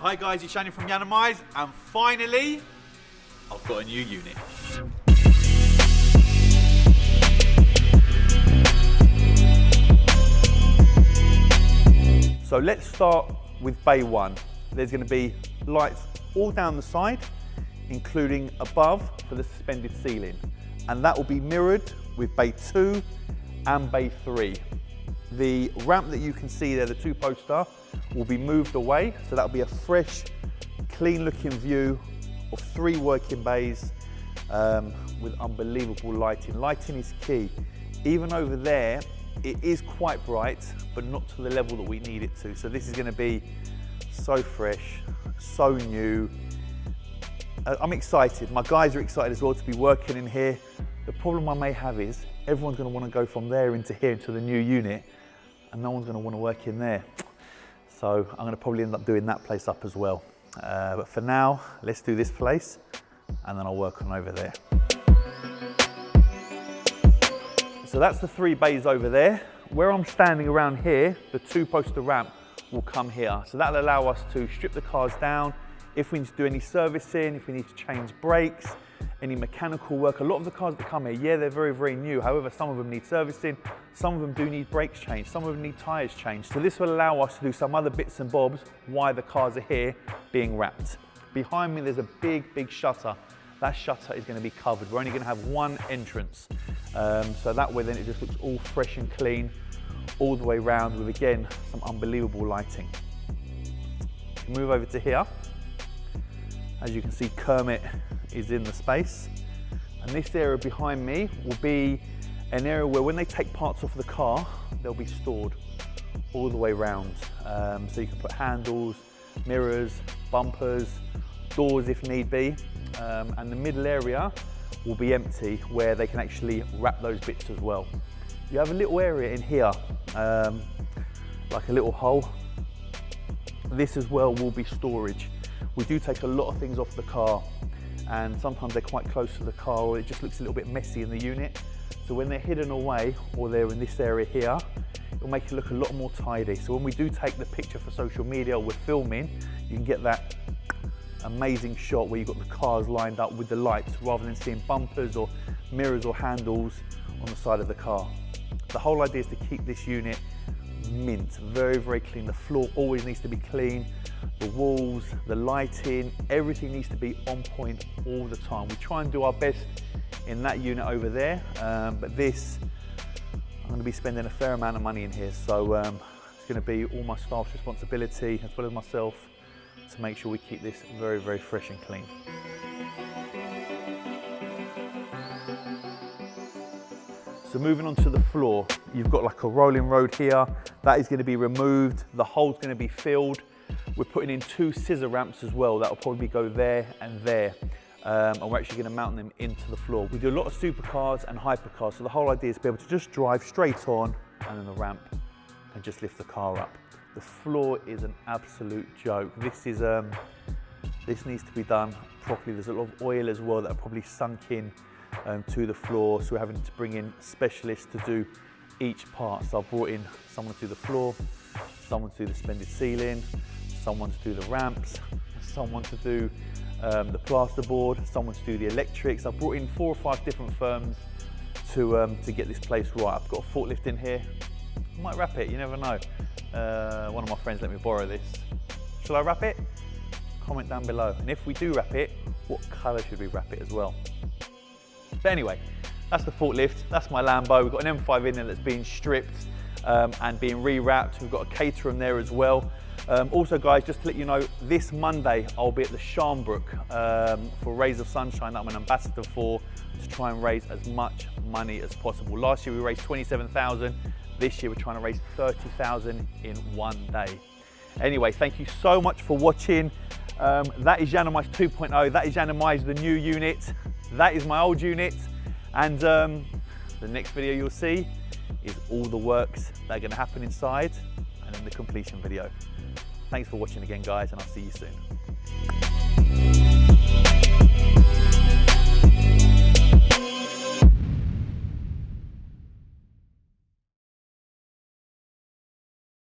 Hi guys, it's Yianni from Yiannimize, and finally, I've got a new unit. So let's start with bay one. There's going to be lights all down the side, including above for the suspended ceiling. And that will be mirrored with bay two and bay three. The ramp that you can see there, the two poster, will be moved away. So that'll be a fresh, clean looking view of three working bays with unbelievable lighting. Lighting is key. Even over there, it is quite bright, but not to the level that we need it to. So this is going to be so fresh, so new. I'm excited. My guys are excited as well to be working in here. The problem I may have is everyone's going to want to go from there into here into the new unit, and no one's going to want to work in there. So I'm going to probably end up doing that place up as well. But for now, let's do this place, and then I'll work on over there. So that's the three bays over there. Where I'm standing around here, the two poster ramp will come here. So that'll allow us to strip the cars down. If we need to do any servicing, if we need to change brakes, any mechanical work. A lot of the cars that come here, yeah, they're very, very new. However, some of them need servicing. Some of them do need brakes changed. Some of them need tires changed. So this will allow us to do some other bits and bobs while the cars are here being wrapped. Behind me, there's a big, big shutter. That shutter is going to be covered. We're only going to have one entrance. So that way then it just looks all fresh and clean all the way around with, again, some unbelievable lighting. Move over to here. As you can see, Kermit is in the space. And this area behind me will be an area where when they take parts off the car, they'll be stored all the way around. So you can put handles, mirrors, bumpers, doors if need be. And the middle area will be empty where they can actually wrap those bits as well. You have a little area in here, like a little hole. This as well will be storage. We do take a lot of things off the car, and sometimes they're quite close to the car, or it just looks a little bit messy in the unit. So when they're hidden away, or they're in this area here, it'll make it look a lot more tidy. So when we do take the picture for social media or we're filming, you can get that amazing shot where you've got the cars lined up with the lights, rather than seeing bumpers or mirrors or handles on the side of the car. The whole idea is to keep this unit mint, very, very clean. The floor always needs to be clean. The walls, the lighting, everything needs to be on point all the time. We try and do our best in that unit over there, but this, I'm going to be spending a fair amount of money in here. So it's going to be all my staff's responsibility, as well as myself, to make sure we keep this very, very fresh and clean. So moving on to the floor, you've got like a rolling road here. That is going to be removed. The hole's going to be filled. We're putting in two scissor ramps as well. That'll probably go there and there. And we're actually going to mount them into the floor. We do a lot of supercars and hypercars. So the whole idea is to be able to just drive straight on and then the ramp and just lift the car up. The floor is an absolute joke. This needs to be done properly. There's a lot of oil as well that are probably sunk in to the floor. So we're having to bring in specialists to do each part. So I've brought in someone to do the floor, someone to do the suspended ceiling, someone to do the ramps, someone to do the plasterboard, someone to do the electrics. I've brought in 4 or 5 different firms to get this place right. I've got a forklift in here. I might wrap it, you never know. One of my friends let me borrow this. Shall I wrap it? Comment down below. And if we do wrap it, what colour should we wrap it as well? But anyway, that's the forklift, that's my Lambo. We've got an M5 in there that's being stripped and being rewrapped. We've got a caterer in there as well. Also guys, just to let you know, this Monday I'll be at the Sharnbrook for Rays of Sunshine that I'm an ambassador for, to try and raise as much money as possible. Last year we raised 27,000. This year we're trying to raise 30,000 in one day. Anyway, thank you so much for watching. That is Yiannimize 2.0. That is Yiannimize, the new unit. That is my old unit. And the next video you'll see is all the works that are going to happen inside, and then the completion video. Thanks for watching again, guys, and I'll see you soon.